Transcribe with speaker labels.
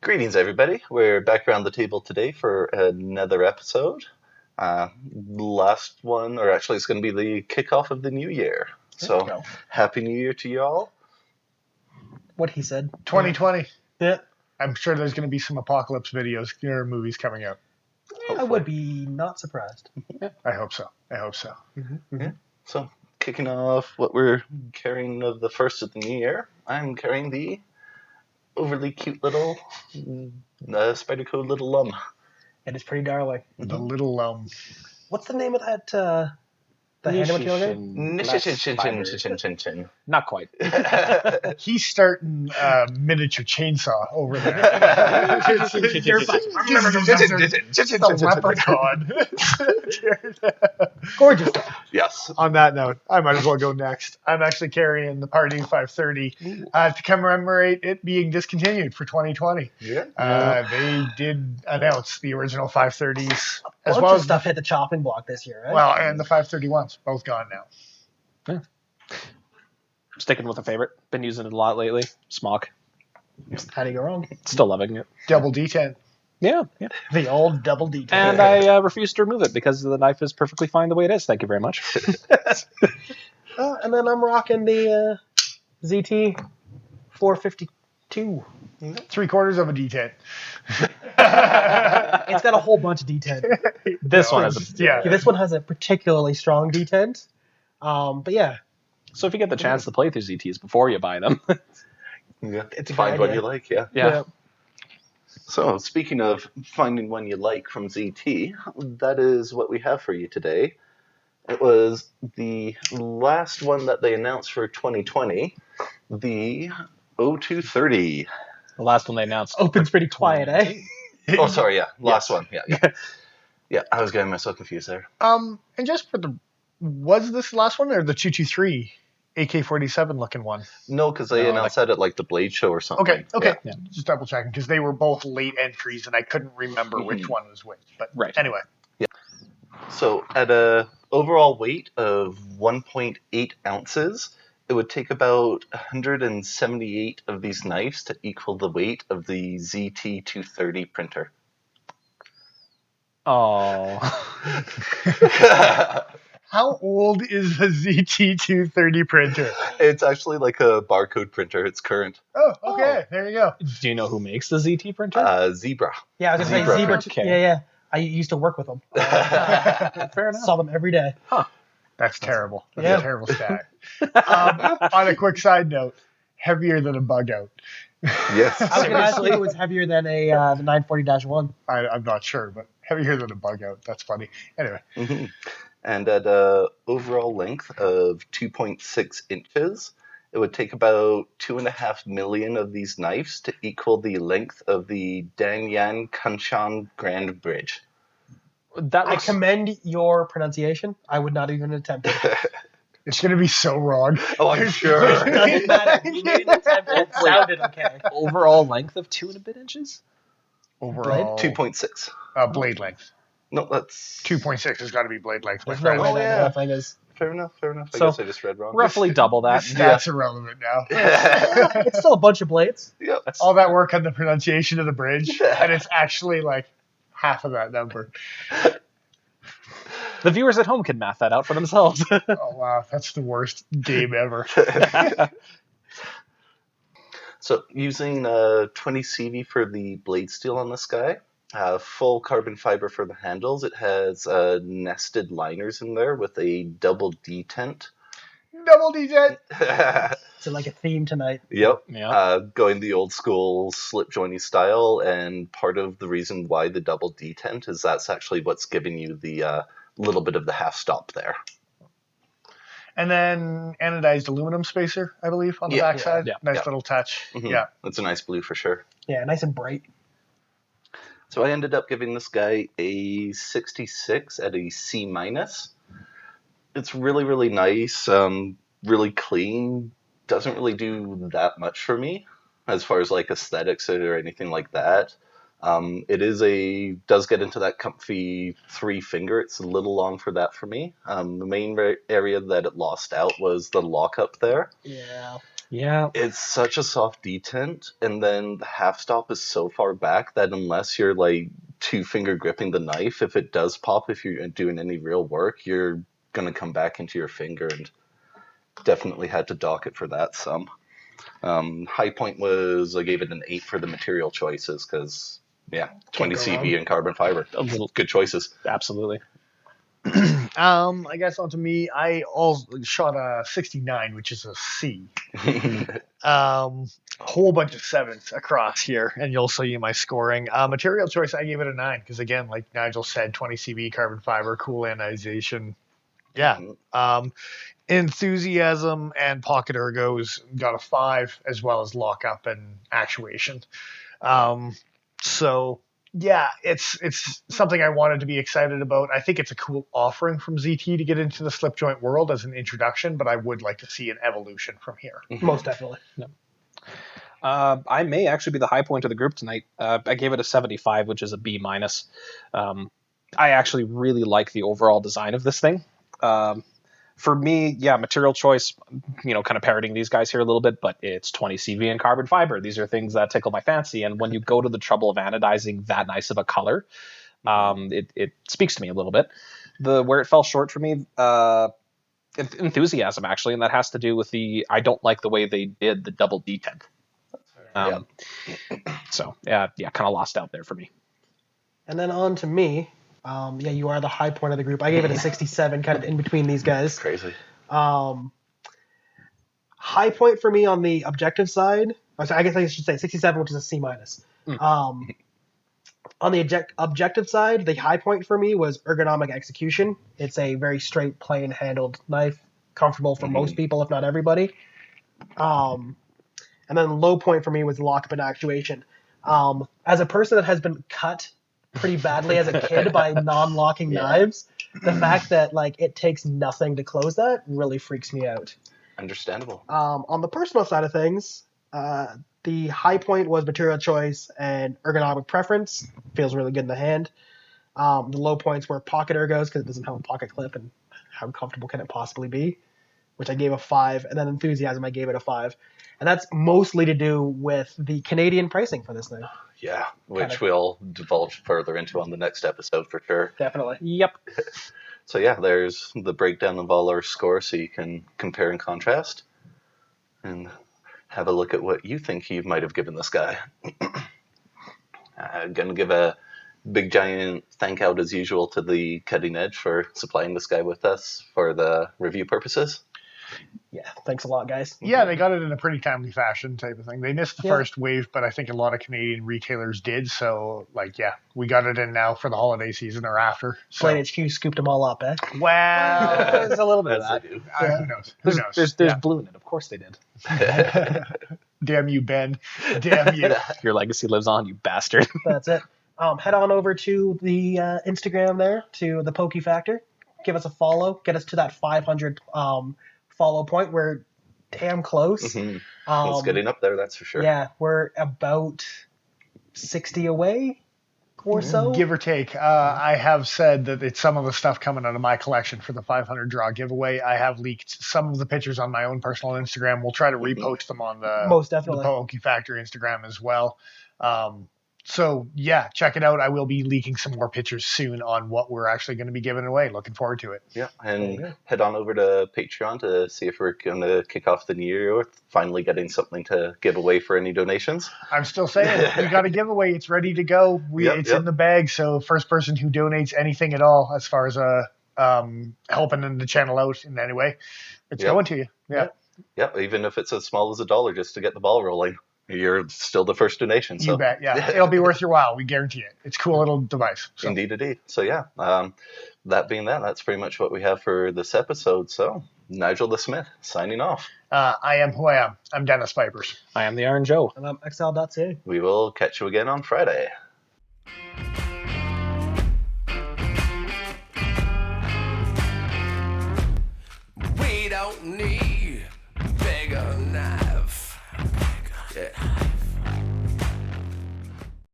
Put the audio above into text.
Speaker 1: Greetings, everybody. We're back around the table today for another episode. Last one, or actually, it's going to be the kickoff of the new year. So, Happy New Year to you all.
Speaker 2: What he said.
Speaker 3: 2020.
Speaker 2: Yeah.
Speaker 3: I'm sure there's going to be some apocalypse videos or movies coming out.
Speaker 2: I would be not surprised.
Speaker 3: I hope so.
Speaker 1: Yeah. So, kicking off what we're carrying of the first of the new year, I'm carrying the overly cute little Spyderco Little Lum.
Speaker 2: It is pretty darling.
Speaker 3: The little
Speaker 2: What's the name of that the animatronic game?
Speaker 4: Not quite.
Speaker 3: He's starting miniature chainsaw over there. Just a leprechaun.
Speaker 2: Gorgeous.
Speaker 1: Yes.
Speaker 3: On that note, I might as well go next. I'm actually carrying the Party 530 to commemorate it being discontinued for 2020.
Speaker 1: Yeah.
Speaker 3: They did announce the original 530s
Speaker 2: As
Speaker 3: as well as
Speaker 2: stuff hit the chopping block this year, right?
Speaker 3: well, and the 531s, both gone now.
Speaker 4: Yeah. Sticking with a favorite. Been using it a lot lately. Smock.
Speaker 2: How do you go wrong?
Speaker 4: Still loving it.
Speaker 3: Double D10.
Speaker 4: Yeah.
Speaker 2: The old double D.
Speaker 4: And I refuse to remove it because the knife is perfectly fine the way it is. Thank you very much.
Speaker 2: And then I'm rocking the ZT 452.
Speaker 3: 3/4 of a D10.
Speaker 2: It's got a whole bunch of D10.
Speaker 4: This one has a...
Speaker 3: Yeah.
Speaker 2: This one has a particularly strong D10. But yeah.
Speaker 4: So if you get the chance to play through ZTs before you buy them.
Speaker 1: Yeah.
Speaker 2: It's a
Speaker 1: Find
Speaker 2: good
Speaker 1: one
Speaker 2: idea.
Speaker 1: you like, yeah.
Speaker 4: Yeah.
Speaker 1: So, speaking of finding one you like from ZT, that is what we have for you today. It was the last one that they announced for 2020, the 0230.
Speaker 4: The last one they announced.
Speaker 2: Open's pretty quiet, eh?
Speaker 1: Oh, sorry, yeah. Last one. Yeah. Yeah, I was getting myself confused there.
Speaker 3: And just for was this the last one or the 223 AK-47 looking one?
Speaker 1: No, because they
Speaker 4: No,
Speaker 1: announced that at like the Blade Show or something.
Speaker 3: Okay.
Speaker 4: Yeah.
Speaker 3: Just double checking because they were both late entries and I couldn't remember which one was which. But
Speaker 4: Right.
Speaker 3: anyway.
Speaker 1: So, at a overall weight of 1.8 ounces, it would take about 178 of these knives to equal the weight of the ZT230 printer.
Speaker 4: Oh.
Speaker 3: How old is the ZT230 printer?
Speaker 1: It's actually like a barcode printer. It's current.
Speaker 3: Oh, okay. There you go.
Speaker 4: Do you know who makes the ZT printer?
Speaker 1: Zebra.
Speaker 2: Yeah, I was going to say
Speaker 1: Zebra.
Speaker 2: Zebra.
Speaker 4: Okay.
Speaker 2: Yeah. I used to work with them.
Speaker 4: Fair enough.
Speaker 2: Saw them every day.
Speaker 3: That's terrible. That's
Speaker 2: Yeah.
Speaker 3: a terrible stat. On a quick side note, heavier than a bug out.
Speaker 1: Yes.
Speaker 2: I was going to ask you if it was heavier than the 940-1.
Speaker 3: I'm not sure, but heavier than a bug out. That's funny. Anyway.
Speaker 1: Mhm. And at a overall length of 2.6 inches, it would take about 2.5 million of these knives to equal the length of the Danyan Kanchan Grand Bridge.
Speaker 4: That
Speaker 2: I
Speaker 4: looks...
Speaker 2: commend your pronunciation. I would not even attempt it.
Speaker 3: It's going to be so wrong.
Speaker 1: Oh, I'm sure.
Speaker 2: It doesn't matter. You made an attempt. It sounded okay.
Speaker 4: Overall length of 2.5 inches?
Speaker 3: Overall.
Speaker 1: 2.6.
Speaker 3: Blade length.
Speaker 1: No, that's
Speaker 3: 2.6 has got to be blade length. my
Speaker 2: There's no
Speaker 3: friend.
Speaker 2: way
Speaker 1: Oh,
Speaker 2: that
Speaker 1: yeah.
Speaker 2: whole thing is.
Speaker 1: fair enough. I
Speaker 4: So,
Speaker 1: guess I just read wrong.
Speaker 4: Roughly double that.
Speaker 3: This stat's irrelevant now.
Speaker 2: It's still a bunch of blades.
Speaker 1: Yep.
Speaker 3: All that work on the pronunciation of the bridge, and it's actually like half of that number.
Speaker 4: The viewers at home can math that out for themselves.
Speaker 3: Oh, wow. That's the worst game ever.
Speaker 1: So using 20 CV for the blade steel on this guy, full carbon fiber for the handles. It has nested liners in there with a double detent.
Speaker 3: Double D10.
Speaker 2: It's like a theme tonight.
Speaker 1: Yep.
Speaker 4: Yeah.
Speaker 1: Going the old school slip jointy style, and part of the reason why the double detent is that's actually what's giving you the little bit of the half stop there.
Speaker 3: And then anodized aluminum spacer, I believe, on the
Speaker 1: Yeah.
Speaker 3: backside.
Speaker 4: Yeah.
Speaker 3: Nice
Speaker 1: Yeah.
Speaker 3: little touch.
Speaker 1: Mhm.
Speaker 3: Yeah.
Speaker 1: It's a nice blue for sure.
Speaker 2: Yeah, nice and bright.
Speaker 1: So I ended up giving this guy a 66 at a C minus. It's really, really nice, really clean. Doesn't really do that much for me as far as like aesthetics or anything like that. Does get into that comfy 3-finger. It's a little long for that for me. The main area that it lost out was the lockup there.
Speaker 2: Yeah.
Speaker 4: Yeah.
Speaker 1: It's such a soft detent, and then the half stop is so far back that unless you're like 2-finger gripping the knife, if it does pop, if you're doing any real work, you're gonna come back into your finger, and definitely had to dock it for that some. High point was I gave it an 8 for the material choices because, yeah, 20
Speaker 2: go
Speaker 1: CV
Speaker 2: wrong.
Speaker 1: and carbon fiber.
Speaker 4: A little,
Speaker 1: Good choices.
Speaker 4: absolutely.
Speaker 3: I guess onto me. I also shot a 69, which is a C. A whole bunch of 7s across here, and you'll see my scoring. Material choice, I gave it a 9 because, again, like Nigel said, 20 CV, carbon fiber, cool anodization. Yeah. Enthusiasm and pocket ergos got a 5, as well as lockup and actuation. So yeah, it's something I wanted to be excited about. I think it's a cool offering from ZT to get into the slip joint world as an introduction, but I would like to see an evolution from here.
Speaker 2: Most definitely.
Speaker 4: I may actually be the high point of the group tonight. I gave it a 75, which is a B minus. I actually really like the overall design of this thing. For me, yeah, material choice, kind of parroting these guys here a little bit, but it's 20 CV and carbon fiber. These are things that tickle my fancy. And when you go to the trouble of anodizing that nice of a color, it speaks to me a little bit. Where it fell short for me, enthusiasm, actually, and that has to do with I don't like the way they did the double detent. So, yeah, kind of lost out there for me.
Speaker 2: And then on to me. You are the high point of the group. I gave it a 67, kind of in between these guys.
Speaker 1: Crazy.
Speaker 2: High point for me on the objective side. I guess I should say 67, which is a C minus. On the objective side, the high point for me was ergonomic execution. It's a very straight, plain handled knife, comfortable for most people, if not everybody. And then the low point for me was lockup and actuation. As a person that has been cut pretty badly as a kid by non-locking knives, the fact that it takes nothing to close that really freaks me out.
Speaker 1: Understandable.
Speaker 2: On the personal side of things, the high point was material choice and ergonomic preference. Feels really good in the hand. The low points were pocket ergos because it doesn't have a pocket clip, and how comfortable can it possibly be? Which I gave a 5, and then enthusiasm I gave it a 5. And that's mostly to do with the Canadian pricing for this thing.
Speaker 1: Yeah, which we'll divulge further into on the next episode for sure.
Speaker 2: Definitely.
Speaker 4: Yep.
Speaker 1: So yeah, there's the breakdown of all our scores so you can compare and contrast and have a look at what you think you might have given this guy. I'm going to give a big giant thank out as usual to the Cutting Edge for supplying this guy with us for the review purposes.
Speaker 2: Yeah, thanks a lot, guys.
Speaker 3: Yeah, they got it in a pretty timely fashion type of thing. They missed the first wave, but I think a lot of Canadian retailers did. So, we got it in now for the holiday season or after. So.
Speaker 2: Blade HQ scooped them all up, eh?
Speaker 3: Well, there's a little bit of
Speaker 1: As
Speaker 3: that.
Speaker 1: they do.
Speaker 3: Who knows? Who knows?
Speaker 4: There's blue in it. Of course they did.
Speaker 3: Damn you, Ben. Damn you.
Speaker 4: Your legacy lives on, you bastard.
Speaker 2: That's it. Head on over to the Instagram there, to the Pokey Factor. Give us a follow. Get us to that 500 follow point. We're damn close.
Speaker 1: It's getting up there, that's for sure.
Speaker 2: Yeah, we're about 60 away or so.
Speaker 3: Give or take. I have said that it's some of the stuff coming out of my collection for the 500 draw giveaway. I have leaked some of the pictures on my own personal Instagram. We'll try to repost them on the
Speaker 2: Most definitely.
Speaker 3: Pokey Factor Instagram as well. So yeah, check it out. I will be leaking some more pictures soon on what we're actually going to be giving away. Looking forward to it.
Speaker 1: Yeah, and head on over to Patreon to see if we're going to kick off the new year with finally getting something to give away for any donations.
Speaker 3: I'm still saying we got a giveaway. It's ready to go. It's in the bag. So first person who donates anything at all, as far as helping in the channel out in any way, it's going to you.
Speaker 1: Yeah, even if it's as small as $1 just to get the ball rolling. You're still the first donation. So.
Speaker 3: You bet, yeah. It'll be worth your while. We guarantee it. It's a cool little device. So.
Speaker 1: Indeed. So yeah, that being that's pretty much what we have for this episode. So Nigel the Smith signing off.
Speaker 3: I am who I am. I'm Dennis Vipers.
Speaker 4: I am the Iron Joe.
Speaker 2: And I'm XL.ca.
Speaker 1: We will catch you again on Friday.
Speaker 5: We don't need bigger knife. Yeah.